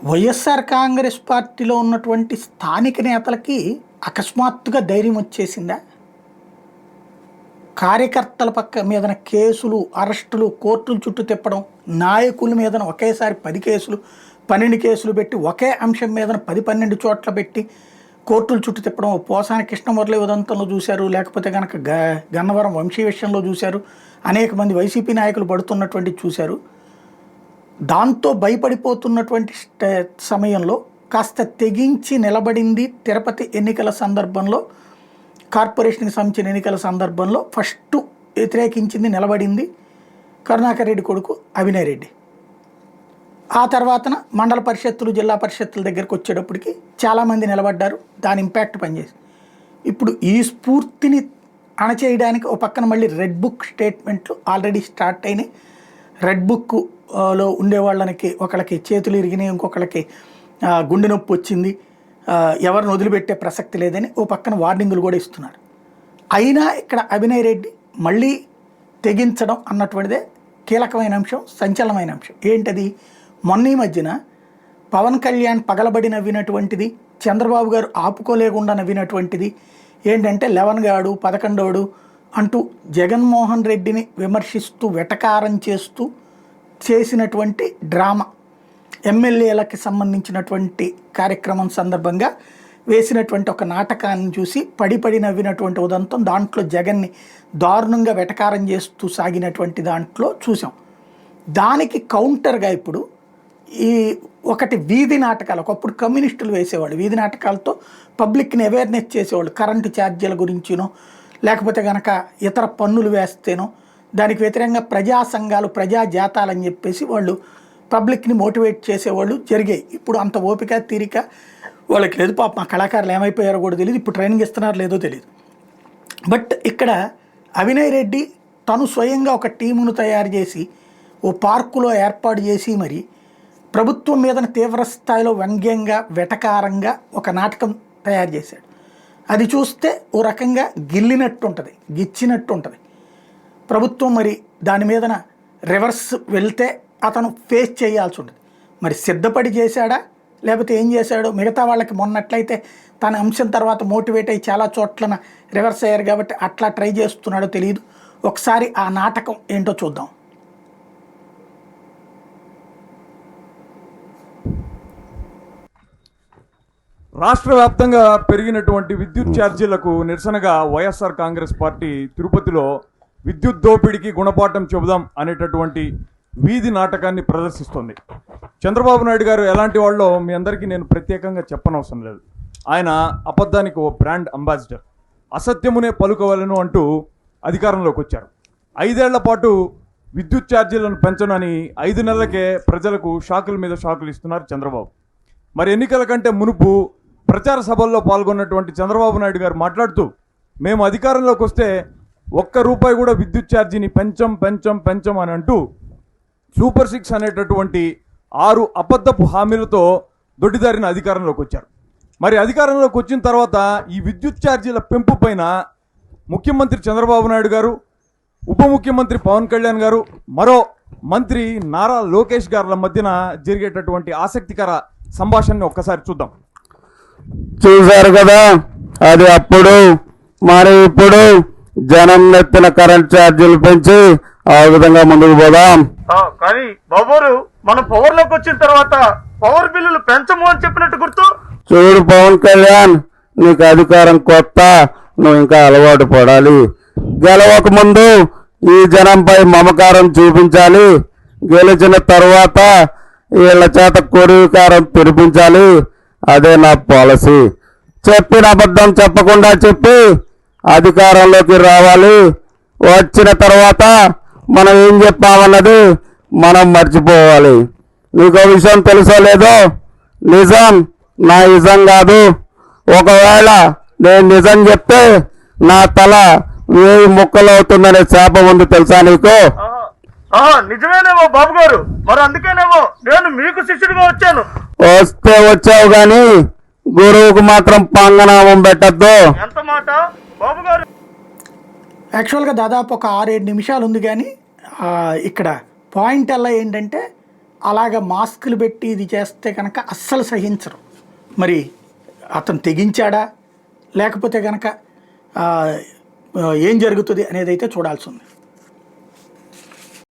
వైఎస్ఆర్ కాంగ్రెస్ పార్టీలో ఉన్నటువంటి స్థానిక నేతలకి అకస్మాత్తుగా ధైర్యం వచ్చేసిందా? కార్యకర్తల పక్క మీదన కేసులు, అరెస్టులు, కోర్టుల చుట్టూ తిప్పడం, నాయకుల మీదన ఒకేసారి 10 కేసులు, 12 కేసులు పెట్టి ఒకే అంశం మీదన 10-12 చోట్ల పెట్టి కోర్టుల చుట్టూ తిప్పడం పోసాని కృష్ణమురళి ఉదంతంలో చూశారు, లేకపోతే కనుక గన్నవరం వంశీ విషయంలో చూశారు, అనేక మంది వైసీపీ నాయకులు పడుతున్నటువంటి చూశారు. దాంతో భయపడిపోతున్నటువంటి సమయంలో కాస్త తెగించి నిలబడింది తిరుపతి ఎన్నికల సందర్భంలో, కార్పొరేషన్కి సంబంధించిన ఎన్నికల సందర్భంలో ఫస్ట్ వ్యతిరేకించింది, నిలబడింది కరుణాకర్ రెడ్డి కొడుకు అవినయ్ రెడ్డి. ఆ తర్వాతన మండల పరిషత్తులు, జిల్లా పరిషత్తుల దగ్గరికి వచ్చేటప్పటికి చాలామంది నిలబడ్డారు. దాని ఇంపాక్ట్ పనిచేసి ఇప్పుడు ఈ స్ఫూర్తిని అణచేయడానికి ఒక పక్కన మళ్ళీ రెడ్ బుక్ స్టేట్మెంట్లు ఆల్రెడీ స్టార్ట్ అయినాయి. రెడ్ బుక్లో ఉండేవాళ్ళకి ఒకళ్ళకి చేతులు ఇరిగినాయి, ఇంకొకళ్ళకి గుండె నొప్పి వచ్చింది, ఎవరిని వదిలిపెట్టే ప్రసక్తి లేదని ఓ పక్కన వార్నింగులు కూడా ఇస్తున్నారు. అయినా ఇక్కడ అవినయ్ రెడ్డి మళ్ళీ తెగించడం అన్నటువంటిదే కీలకమైన అంశం, సంచలనమైన అంశం. ఏంటది? మొన్న ఈ మధ్యన పవన్ కళ్యాణ్ పగలబడి నవ్వినటువంటిది, చంద్రబాబు గారు ఆపుకోలేకుండా నవ్వినటువంటిది ఏంటంటే 11 గాడు 11 అంటూ జగన్మోహన్ రెడ్డిని విమర్శిస్తూ వెటకారం చేస్తూ చేసినటువంటి డ్రామా, ఎమ్మెల్యేలకి సంబంధించినటువంటి కార్యక్రమం సందర్భంగా వేసినటువంటి ఒక నాటకాన్ని చూసి పడి నవ్వినటువంటి ఉదంతం, దాంట్లో జగన్ని దారుణంగా వెటకారం చేస్తూ సాగినటువంటి దాంట్లో చూసాం. దానికి కౌంటర్గా ఇప్పుడు ఈ ఒకటి వీధి నాటకాలు, ఒకప్పుడు కమ్యూనిస్టులు వేసేవాళ్ళు, వీధి నాటకాలతో పబ్లిక్ని అవేర్నెస్ చేసేవాళ్ళు, కరెంటు ఛార్జీల గురించినో లేకపోతే కనుక ఇతర పన్నులు వేస్తేనో దానికి వ్యతిరేకంగా ప్రజా సంఘాలు, ప్రజా జాతాలని చెప్పేసి వాళ్ళు పబ్లిక్ని మోటివేట్ చేసేవాళ్ళు జరిగాయి. ఇప్పుడు అంత ఓపిక తీరిక వాళ్ళకి లేదు. పాప మా కళాకారులు ఏమైపోయారో కూడా తెలియదు, ఇప్పుడు ట్రైనింగ్ ఇస్తున్నారో లేదో తెలియదు. బట్ ఇక్కడ అవినయ్ రెడ్డి తను స్వయంగా ఒక టీమును తయారు చేసి ఓ పార్కులో ఏర్పాటు చేసి మరి ప్రభుత్వం మీద తీవ్ర స్థాయిలో వ్యంగ్యంగా వెటకారంగా ఒక నాటకం తయారు చేశాడు. అది చూస్తే ఓ రకంగా గిల్లినట్టు ఉంటుంది, గిచ్చినట్టు ఉంటుంది. ప్రభుత్వం మరి దాని మీదన రివర్స్ వెళ్తే అతను ఫేస్ చేయాల్సి ఉంటుంది. మరి సిద్ధపడి చేశాడా లేకపోతే ఏం చేశాడో? మిగతా వాళ్ళకి మొన్నట్లయితే తన అంశం తర్వాత మోటివేట్ అయ్యి చాలా చోట్లన రివర్స్ అయ్యారు కాబట్టి అట్లా ట్రై చేస్తున్నాడో తెలియదు. ఒకసారి ఆ నాటకం ఏంటో చూద్దాం. రాష్ట్ర వ్యాప్తంగా పెరిగినటువంటి విద్యుత్ ఛార్జీలకు నిరసనగా వైఎస్ఆర్ కాంగ్రెస్ పార్టీ తిరుపతిలో విద్యుత్ దోపిడీకి గుణపాఠం చెబుదాం అనేటటువంటి వీధి నాటకాన్ని ప్రదర్శిస్తోంది. చంద్రబాబు నాయుడు గారు ఎలాంటి వాళ్ళో మీ అందరికీ నేను ప్రత్యేకంగా చెప్పనవసరం లేదు. ఆయన అబద్ధానికి ఓ బ్రాండ్ అంబాసిడర్, అసత్యమునే పలుకోవాలను అంటూ అధికారంలోకి వచ్చారు. 5 ఏళ్ల పాటు విద్యుత్ ఛార్జీలను పెంచనని 5 నెలలకే ప్రజలకు షాకుల మీద షాకులు ఇస్తున్నారు చంద్రబాబు. మరి ఎన్నికల కంటే మునుపు ప్రచార సభల్లో పాల్గొన్నటువంటి చంద్రబాబు నాయుడు గారు మాట్లాడుతూ, మేము అధికారంలోకి వస్తే ₹1 కూడా విద్యుత్ ఛార్జీని పెంచం అని అంటూ సూపర్ 6 అనేటటువంటి 6 అబద్ధపు హామీలతో దొడ్డిదారిన అధికారంలోకి వచ్చారు. మరి అధికారంలోకి వచ్చిన తర్వాత ఈ విద్యుత్ ఛార్జీల పెంపు పైన ముఖ్యమంత్రి చంద్రబాబు నాయుడు గారు, ఉప ముఖ్యమంత్రి పవన్ కళ్యాణ్ గారు, మరో మంత్రి నారా లోకేష్ గారుల మధ్యన జరిగేటటువంటి ఆసక్తికర సంభాషణని ఒక్కసారి చూద్దాం. చూశారు కదా, అది అప్పుడు. మరి ఇప్పుడు జనం నెత్తిన కరెంట్ ఛార్జీలు పెంచి ఆ విధంగా ముందుకు పోదాం. కానీ బాబు, మనం పవర్ లోకి వచ్చిన తర్వాత పవర్ బిల్లులు పెంచము అని చెప్పినట్టు గుర్తు. చూడు పవన్ కళ్యాణ్, నీకు అధికారం కొత్త, నువ్వు ఇంకా అలవాటు పడాలి. గెలవక ముందు ఈ జనంపై మమకారం చూపించాలి, గెలిచిన తర్వాత వీళ్ళ చేత కొరివికారం తెరిపించాలి. అదే నా పాలసీ. చెప్పిన అబద్ధం చెప్పకుండా చెప్పి అధికారంలోకి రావాలి. వచ్చిన తర్వాత మనం ఏం చెప్పామన్నది మనం మర్చిపోవాలి. నీకు విషయం తెలుసో లేదో, నిజం నా నిజం కాదు. ఒకవేళ నేను నిజం చెప్తే నా తల 1000 ముక్కలు అవుతుందనే శాపం ఉంది, తెలుసా నీకు? నిజమేనేమో బాబు గారు, మరి అందుకేనేమో నేను మీకు శిష్యుడిగా వచ్చాను. వస్తే వచ్చావు గాని గురువుకు మాత్రం పంగనామం పెట్టద్దు. ఎంత మాట బాబు గారు. యాక్చువల్గా దాదాపు ఒక 6-7 నిమిషాలు ఉంది, కానీ ఇక్కడ పాయింట్ అలా ఏంటంటే అలాగ మాస్కులు పెట్టి ఇది చేస్తే కనుక అస్సలు సహించరు. మరి అతను తెగించాడా లేకపోతే కనుక ఏం జరుగుతుంది అనేది అయితే చూడాల్సి ఉంది.